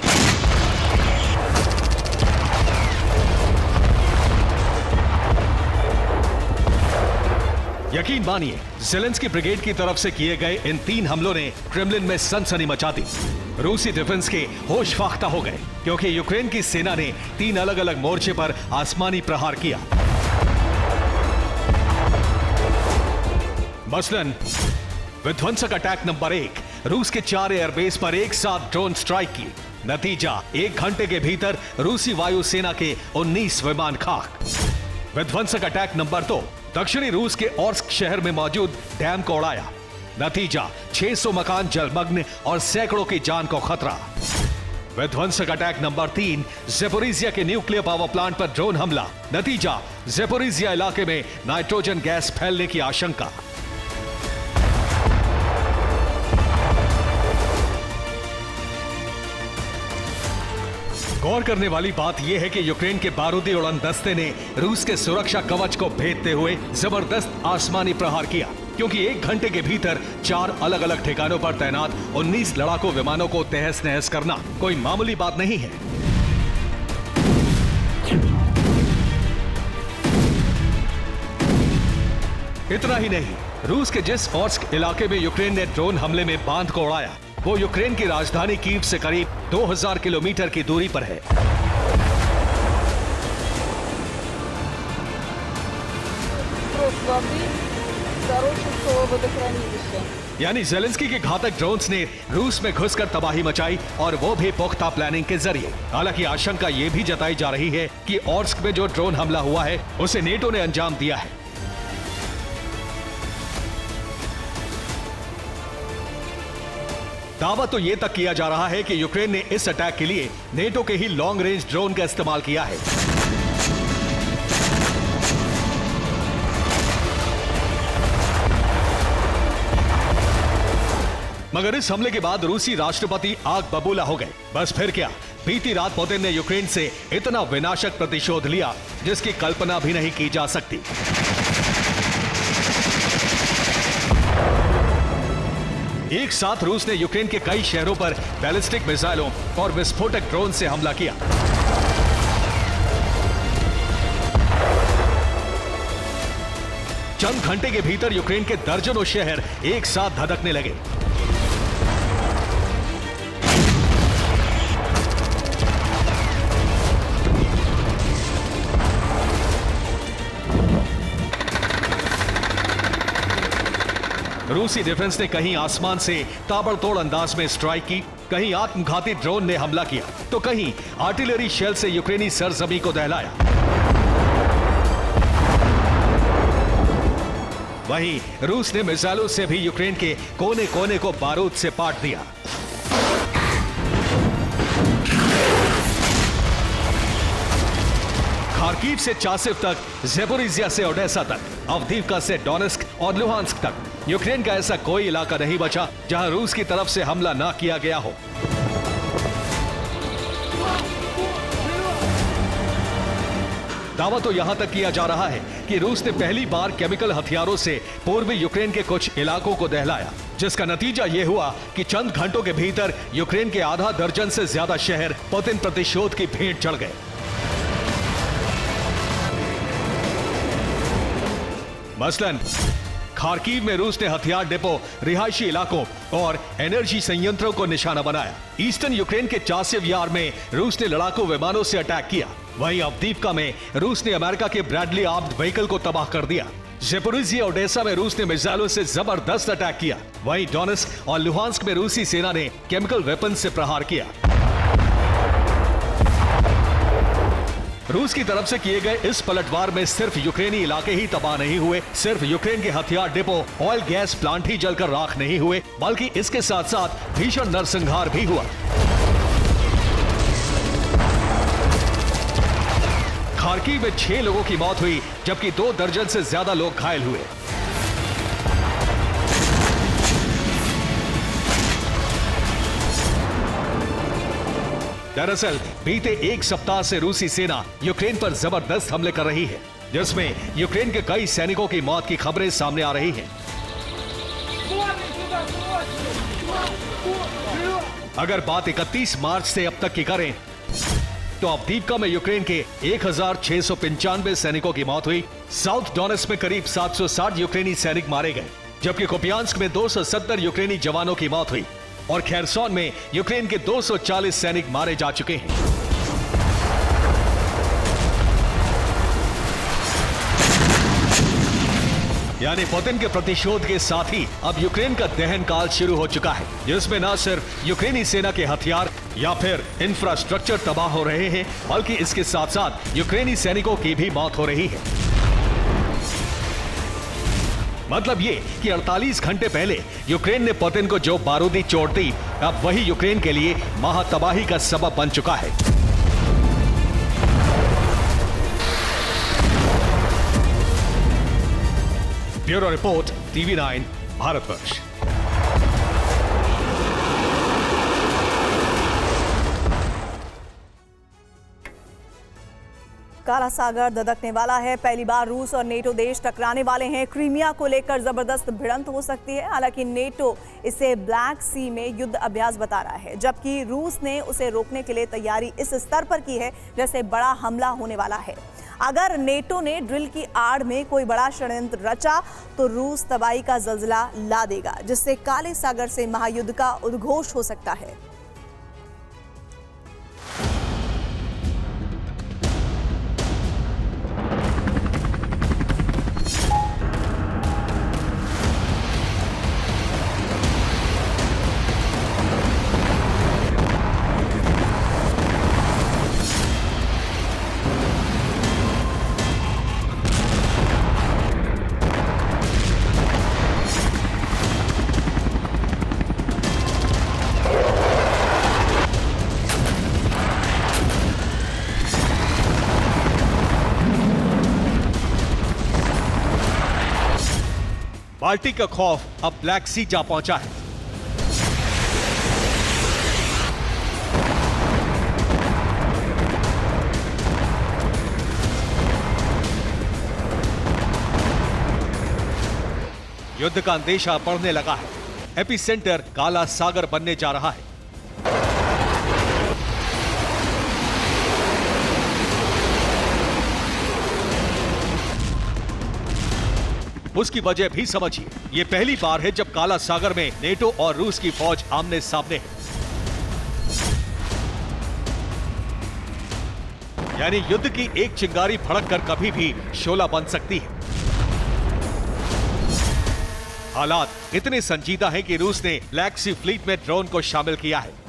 यकीन मानिए, ज़ेलेंस्की ब्रिगेड की तरफ से किए गए इन 3 हमलों ने क्रेमलिन में सनसनी मचा दी। रूसी डिफेंस के होश फाख्ता हो गए, क्योंकि यूक्रेन की सेना ने 3 अलग अलग मोर्चे पर आसमानी प्रहार किया। मसलन विध्वंसक अटैक नंबर 1, रूस के 4 एयरबेस पर एक साथ ड्रोन स्ट्राइक की। नतीजा, 1 घंटे के भीतर रूसी वायुसेना के 19 विमान खाक। विध्वंसक अटैक नंबर 2, दक्षिणी रूस के ऑर्स्क शहर में मौजूद डैम को उड़ाया। नतीजा, 600 मकान जलमग्न और सैकड़ों की जान को खतरा। विध्वंसक अटैक नंबर 3, ज़ेपोरिजिया के न्यूक्लियर पावर प्लांट पर ड्रोन हमला। नतीजा, ज़ेपोरिजिया इलाके में नाइट्रोजन गैस फैलने की आशंका। गौर करने वाली बात यह है कि यूक्रेन के बारूदी उड़न दस्ते ने रूस के सुरक्षा कवच को भेदते हुए जबरदस्त आसमानी प्रहार किया, क्योंकि 1 घंटे के भीतर 4 अलग अलग ठिकानों पर तैनात 19 लड़ाकू विमानों को तहस नहस करना कोई मामूली बात नहीं है। इतना ही नहीं, रूस के जिस ऑर्स्क इलाके में यूक्रेन ने ड्रोन हमले में बांध को उड़ाया, वो यूक्रेन की राजधानी कीव से करीब 2000 किलोमीटर की दूरी पर है। यानी जेलेंस्की के घातक ड्रोन्स ने रूस में घुसकर तबाही मचाई, और वो भी पुख्ता प्लानिंग के जरिए। हालांकि आशंका ये भी जताई जा रही है कि ऑर्स्क में जो ड्रोन हमला हुआ है उसे नेटो ने अंजाम दिया है। दावा तो ये तक किया जा रहा है कि यूक्रेन ने इस अटैक के लिए नेटो के ही लॉन्ग रेंज ड्रोन का इस्तेमाल किया है। मगर इस हमले के बाद रूसी राष्ट्रपति आग बबूला हो गए। बस फिर क्या, बीती रात पुतिन ने यूक्रेन से इतना विनाशक प्रतिशोध लिया जिसकी कल्पना भी नहीं की जा सकती। एक साथ रूस ने यूक्रेन के कई शहरों पर बैलिस्टिक मिसाइलों और विस्फोटक ड्रोन से हमला किया। चंद घंटे के भीतर यूक्रेन के दर्जनों शहर एक साथ धधकने लगे। रूसी डिफेंस ने कहीं आसमान से ताबड़तोड़ अंदाज में स्ट्राइक की, कहीं आत्मघाती ड्रोन ने हमला किया, तो कहीं आर्टिलरी शेल से यूक्रेनी सरजमी को दहलाया। वहीं रूस ने मिसाइलों से भी यूक्रेन के कोने कोने को बारूद से पाट दिया। खार्किव से चासिव तक, ज़ेपोरिज़िया से ओडेसा तक, अवदीवका से डोनेस्क और लुहांस्क तक, यूक्रेन का ऐसा कोई इलाका नहीं बचा जहां रूस की तरफ से हमला ना किया गया हो। दावा तो यहां तक किया जा रहा है कि रूस ने पहली बार केमिकल हथियारों से पूर्वी यूक्रेन के कुछ इलाकों को दहलाया, जिसका नतीजा यह हुआ कि चंद घंटों के भीतर यूक्रेन के आधा दर्जन से ज्यादा शहर पुतिन प्रतिशोध की भेंट चढ़ गए। मसलन खार्किव में रूस ने हथियार डिपो, रिहायशी इलाकों और एनर्जी संयंत्रों को निशाना बनाया। ईस्टर्न यूक्रेन के चासिव यार में रूस ने लड़ाकू विमानों से अटैक किया। वहीं अवदीवका में रूस ने अमेरिका के ब्रैडली आर्म्ड व्हीकल को तबाह कर दिया। ज़ेपोरिज़िया ओडेसा में रूस ने मिसाइलों से जबरदस्त अटैक किया। वहीं डोनेस्क और लुहांस्क में रूसी सेना ने केमिकल वेपन से प्रहार किया। रूस की तरफ से किए गए इस पलटवार में सिर्फ यूक्रेनी इलाके ही तबाह नहीं हुए, सिर्फ यूक्रेन के हथियार डिपो, ऑयल गैस प्लांट ही जलकर राख नहीं हुए, बल्कि इसके साथ साथ भीषण नरसंहार भी हुआ। खार्किव में 6 लोगों की मौत हुई, जबकि 2 दर्जन से ज्यादा लोग घायल हुए। दरअसल बीते एक सप्ताह से रूसी सेना यूक्रेन पर जबरदस्त हमले कर रही है, जिसमें यूक्रेन के कई सैनिकों की मौत की खबरें सामने आ रही हैं। अगर बात 31 मार्च से अब तक की करें तो अवदीवका में यूक्रेन के 1695 सैनिकों की मौत हुई। साउथ डोनेस्क में करीब 760 यूक्रेनी सैनिक मारे गए, जबकि कुपियांस्क में 270 यूक्रेनी जवानों की मौत हुई और खेरसोन में यूक्रेन के 240 सैनिक मारे जा चुके हैं। यानी पुतिन के प्रतिशोध के साथ ही अब यूक्रेन का दहन काल शुरू हो चुका है, जिसमें न सिर्फ यूक्रेनी सेना के हथियार या फिर इंफ्रास्ट्रक्चर तबाह हो रहे हैं, बल्कि इसके साथ साथ यूक्रेनी सैनिकों की भी मौत हो रही है। मतलब ये कि 48 घंटे पहले यूक्रेन ने पुतिन को जो बारूदी चोट दी, अब वही यूक्रेन के लिए महातबाही का सबब बन चुका है। Bureau report, TV9 Bharatvarsh. काला सागर धधकने वाला है। पहली बार रूस और नेटो देश टकराने वाले हैं। क्रीमिया को लेकर जबरदस्त भिड़ंत हो सकती है। हालांकि नेटो इसे ब्लैक सी में युद्ध अभ्यास बता रहा है, जबकि रूस ने उसे रोकने के लिए तैयारी इस स्तर पर की है जैसे बड़ा हमला होने वाला है। अगर नेटो ने ड्रिल की आड़ में कोई बड़ा षड्यंत्र रचा तो रूस तबाही का जल्जला ला देगा, जिससे काले सागर से महायुद्ध का उद्घोष हो सकता है। बाल्टिक का खौफ अब ब्लैक सी जा पहुंचा है। युद्ध का अंदेशा बढ़ने लगा है। एपिसेंटर काला सागर बनने जा रहा है। उसकी वजह भी समझिए। यह पहली बार है जब काला सागर में नेटो और रूस की फौज आमने सामने है। यानी युद्ध की एक चिंगारी भड़क कर कभी भी शोला बन सकती है। हालात इतने संजीदा हैं कि रूस ने ब्लैक सी फ्लीट में ड्रोन को शामिल किया है।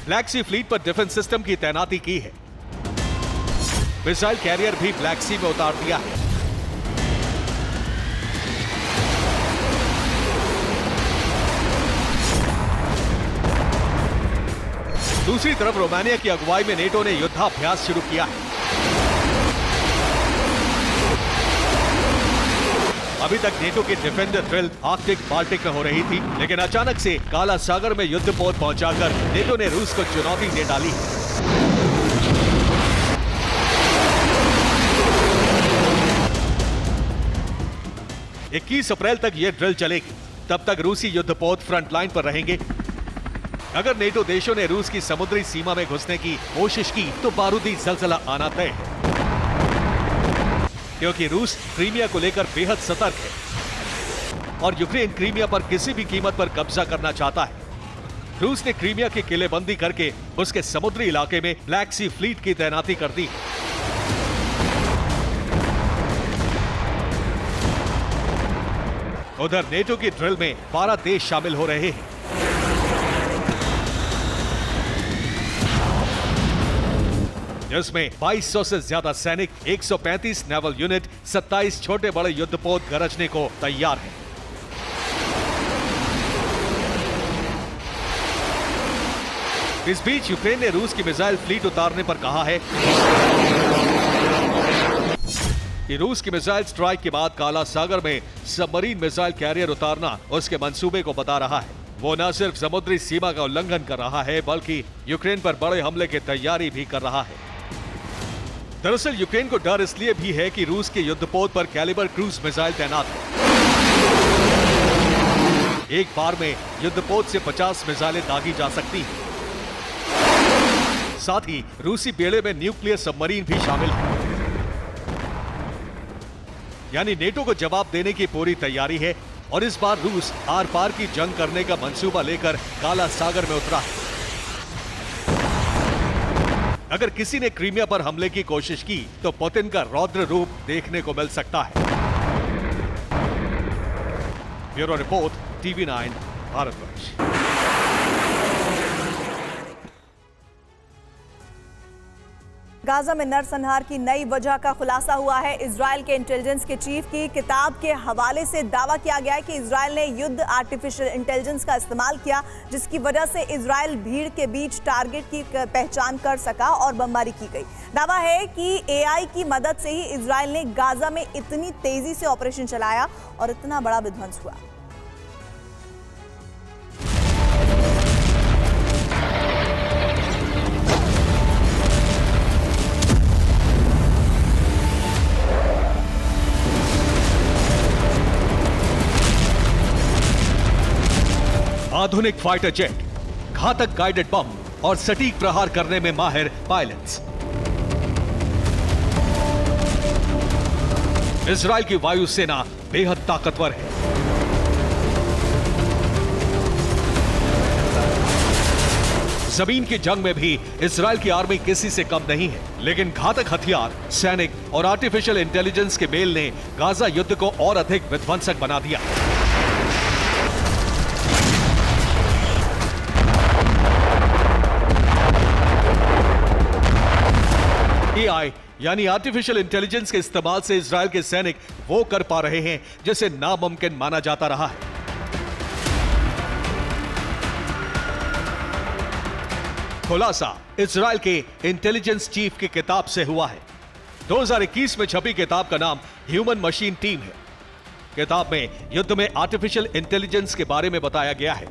ब्लैक सी फ्लीट पर डिफेंस सिस्टम की तैनाती की है। मिसाइल कैरियर भी ब्लैक सी में उतार दिया है। दूसरी तरफ रोमानिया की अगुवाई में नेटो ने युद्धाभ्यास शुरू किया है। अभी तक नेटो की डिफेंडर ड्रिल आर्कटिक बाल्टिक में हो रही थी, लेकिन अचानक से काला सागर में युद्धपोत पहुंचाकर नेटो ने रूस को चुनौती दे डाली। 21 अप्रैल तक यह ड्रिल चलेगी। तब तक रूसी युद्धपोत फ्रंट लाइन पर रहेंगे। अगर नेटो देशों ने रूस की समुद्री सीमा में घुसने की कोशिश की तो बारूदी जलजला आना तय है, क्योंकि रूस क्रीमिया को लेकर बेहद सतर्क है और यूक्रेन क्रीमिया पर किसी भी कीमत पर कब्जा करना चाहता है। रूस ने क्रीमिया की किलेबंदी करके उसके समुद्री इलाके में ब्लैक सी फ्लीट की तैनाती कर दी। उधर नेटो की ड्रिल में 12 देश शामिल हो रहे हैं। जिसमें 2200 से ज्यादा सैनिक, 135 नेवल यूनिट, 27 छोटे बड़े युद्धपोत गरजने को तैयार हैं। इस बीच यूक्रेन ने रूस की मिसाइल फ्लीट उतारने पर कहा है कि रूस की मिसाइल स्ट्राइक के बाद काला सागर में सबमरीन मिसाइल कैरियर उतारना उसके मंसूबे को बता रहा है। वो न सिर्फ समुद्री सीमा का उल्लंघन कर रहा है, बल्कि यूक्रेन पर बड़े हमले की तैयारी भी कर रहा है। दरअसल यूक्रेन को डर इसलिए भी है कि रूस के युद्धपोत पर कैलिबर क्रूज मिसाइल तैनात है। एक बार में युद्धपोत से 50 मिसाइलें दागी जा सकती हैं। साथ ही रूसी बेड़े में न्यूक्लियर सबमरीन भी शामिल है। यानी नेटो को जवाब देने की पूरी तैयारी है और इस बार रूस आर पार की जंग करने का मंसूबा लेकर काला सागर में उतरा है। अगर किसी ने क्रीमिया पर हमले की कोशिश की तो पुतिन का रौद्र रूप देखने को मिल सकता है। Bureau report, TV9 Bharatvarsh. Gaza में नरसंहार की नई वजह का खुलासा हुआ है। इजराइल के इंटेलिजेंस के चीफ की किताब के हवाले से दावा किया गया है कि इजराइल ने युद्ध आर्टिफिशियल इंटेलिजेंस का इस्तेमाल किया, जिसकी वजह से इजराइल भीड़ के बीच टारगेट की पहचान कर सका और बमबारी की गई। दावा है कि AI की मदद से ही इजराइल ने गाजा में इतनी तेजी से ऑपरेशन चलाया और इतना बड़ा विध्वंस हुआ। आधुनिक फाइटर जेट, घातक गाइडेड बम और सटीक प्रहार करने में माहिर पायलट्स। इजराइल की वायुसेना बेहद ताकतवर है। जमीन की जंग में भी इजराइल की आर्मी किसी से कम नहीं है, लेकिन घातक हथियार, सैनिक और आर्टिफिशियल इंटेलिजेंस के मेल ने गाजा युद्ध को और अधिक विध्वंसक बना दिया। एआई यानी आर्टिफिशियल इंटेलिजेंस के इस्तेमाल से इजराइल के सैनिक वो कर पा रहे हैं जिसे नामुमकिन माना जाता रहा है। खुलासा इजराइल के इंटेलिजेंस चीफ की किताब से हुआ है। 2021 में छपी किताब का नाम ह्यूमन मशीन टीम है। किताब में युद्ध में आर्टिफिशियल इंटेलिजेंस के बारे में बताया गया है।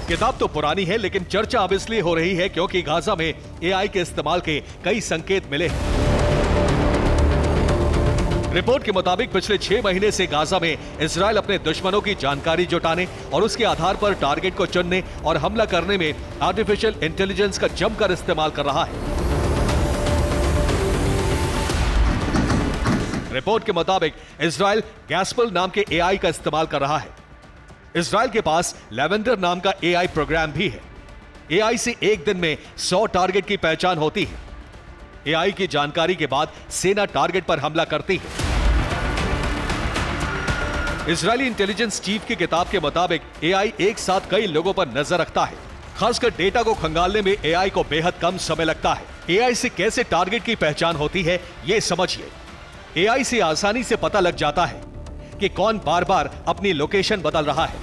किताब तो पुरानी है, लेकिन चर्चा अब इसलिए हो रही है क्योंकि गाजा में एआई के इस्तेमाल के कई संकेत मिले हैं। रिपोर्ट के मुताबिक पिछले 6 महीने से गाजा में इजराइल अपने दुश्मनों की जानकारी जुटाने और उसके आधार पर टारगेट को चुनने और हमला करने में आर्टिफिशियल इंटेलिजेंस का जमकर इस्तेमाल कर रहा है। रिपोर्ट के मुताबिक इजराइल गैस्पल नाम के एआई का इस्तेमाल कर रहा है। इजराइल के पास लेवेंडर नाम का एआई प्रोग्राम भी है। एआई से एक दिन में 100 टारगेट की पहचान होती है। एआई की जानकारी के बाद सेना टारगेट पर हमला करती है। इजरायली इंटेलिजेंस चीफ की किताब के मुताबिक एआई एक साथ कई लोगों पर नजर रखता है। खासकर डेटा को खंगालने में एआई को बेहद कम समय लगता है। एआई से कैसे टारगेट की पहचान होती है, यह समझिए। एआई से आसानी से पता लग जाता है कि कौन बार बार अपनी लोकेशन बदल रहा है,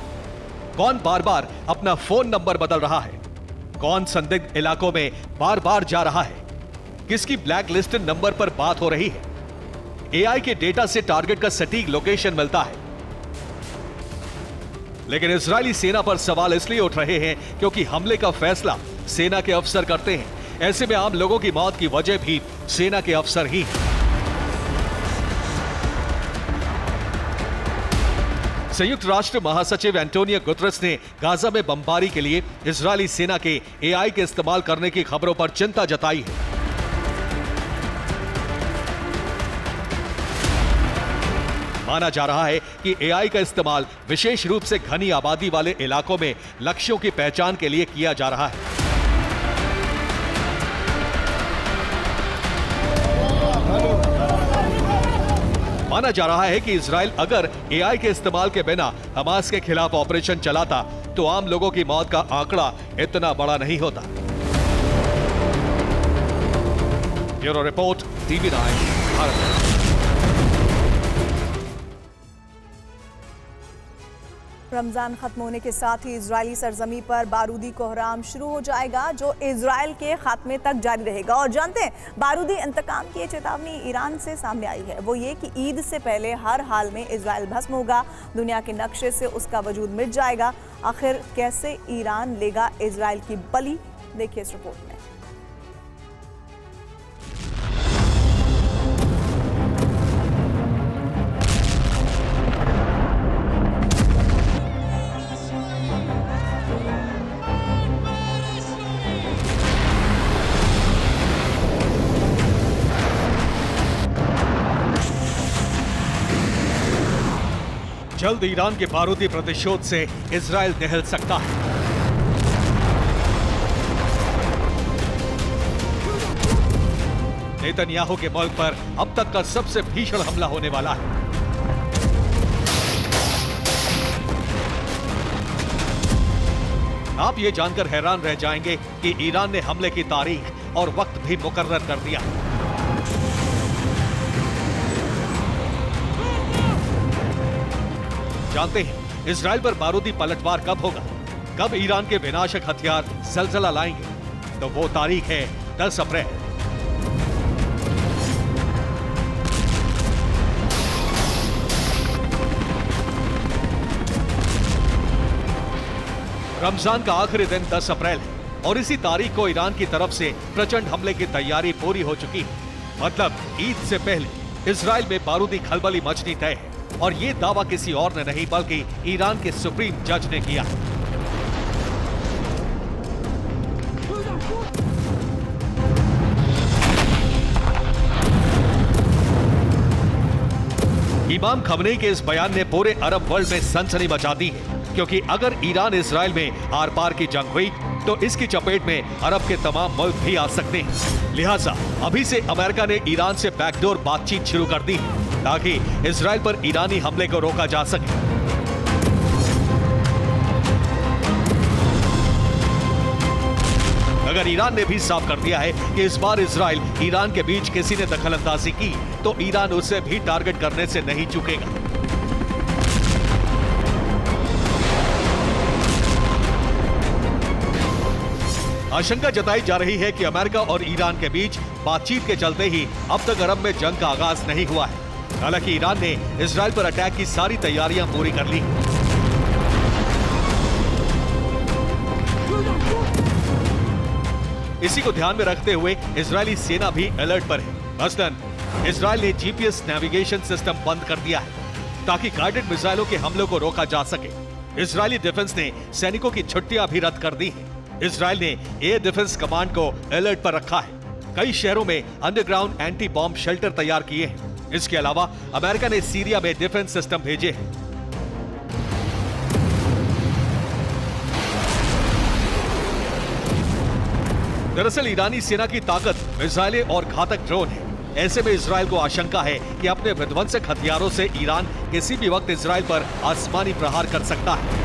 कौन बार बार अपना फोन नंबर बदल रहा है, कौन संदिग्ध इलाकों में बार बार जा रहा है, किसकी ब्लैक लिस्ट नंबर पर बात हो रही है। एआई के डेटा से टारगेट का सटीक लोकेशन मिलता है। लेकिन इजरायली सेना पर सवाल इसलिए उठ रहे हैं क्योंकि हमले का फैसला सेना के अफसर करते हैं। ऐसे में आम लोगों की मौत की वजह भी सेना के अफसर ही हैं। संयुक्त राष्ट्र महासचिव एंटोनियो गुतरस ने गाजा में बमबारी के लिए इजरायली सेना के एआई के इस्तेमाल करने की खबरों पर चिंता जताई है। माना जा रहा है कि एआई का इस्तेमाल विशेष रूप से घनी आबादी वाले इलाकों में लक्ष्यों की पहचान के लिए किया जा रहा है। माना जा रहा है कि इजराइल अगर एआई के इस्तेमाल के बिना हमास के खिलाफ ऑपरेशन चलाता तो आम लोगों की मौत का आंकड़ा इतना बड़ा नहीं होता। Bureau report, TV9 Bharat. Ramzan खत्म होने के साथ ही इजरायली सरजमी पर बारूदी कोहराम शुरू हो जाएगा, जो इजराइल के खात्मे तक जारी रहेगा। और जानते हैं, बारूदी इंतकाम की चेतावनी ईरान से सामने आई है। वो ये कि ईद से पहले हर हाल में इजराइल भस्म होगा, दुनिया के नक्शे से उसका वजूद मिट जाएगा। आखिर कैसे ईरान लेगा इजराइल की बलि, देखिए इस रिपोर्ट में। जल्द ईरान के बारूदी प्रतिशोध से इजराइल दहल सकता है। नेतन्याहू के मुल्क पर अब तक का सबसे भीषण हमला होने वाला है। आप ये जानकर हैरान रह जाएंगे कि ईरान ने हमले की तारीख और वक्त भी मुकर्रर कर दिया। जानते हैं इजराइल पर बारूदी पलटवार कब होगा, कब ईरान के विनाशक हथियार जलजला लाएंगे? तो वो तारीख है 10 अप्रैल। रमजान का आखिरी दिन 10 अप्रैल है और इसी तारीख को ईरान की तरफ से प्रचंड हमले की तैयारी पूरी हो चुकी है। मतलब ईद से पहले इजराइल में बारूदी खलबली मचनी तय है। और ये दावा किसी और ने नहीं बल्कि ईरान के सुप्रीम जज ने किया। इमाम खमनेई के इस बयान ने पूरे अरब वर्ल्ड में सनसनी मचा दी है, क्योंकि अगर ईरान इजराइल में आर पार की जंग हुई तो इसकी चपेट में अरब के तमाम मुल्क भी आ सकते हैं। लिहाजा अभी से अमेरिका ने ईरान से बैकडोर बातचीत शुरू कर दी है ताकि इजराइल पर ईरानी हमले को रोका जा सके। अगर ईरान ने भी साफ कर दिया है कि इस बार इजराइल ईरान के बीच किसी ने दखलंदाजी की तो ईरान उसे भी टारगेट करने से नहीं चूकेगा। आशंका जताई जा रही है कि अमेरिका और ईरान के बीच बातचीत के चलते ही अब तक अरब में जंग का आगाज नहीं हुआ है। हालांकि ईरान ने इजराइल पर अटैक की सारी तैयारियां पूरी कर ली। इसी को ध्यान में रखते हुए इजरायली सेना भी अलर्ट पर है। मसलन इजराइल ने जीपीएस नेविगेशन सिस्टम बंद कर दिया है ताकि गाइडेड मिसाइलों के हमलों को रोका जा सके। इजरायली डिफेंस ने सैनिकों की छुट्टियां भी रद्द कर दी हैं। इजराइल ने एयर डिफेंस कमांड को अलर्ट पर रखा है। कई शहरों में अंडरग्राउंड एंटी बॉम्ब शेल्टर तैयार किए हैं। इसके अलावा अमेरिका ने सीरिया में डिफेंस सिस्टम भेजे हैं। दरअसल ईरानी सेना की ताकत मिसाइलें और घातक ड्रोन है। ऐसे में इजराइल को आशंका है कि अपने विध्वंसक हथियारों से ईरान किसी भी वक्त इजराइल पर आसमानी प्रहार कर सकता है।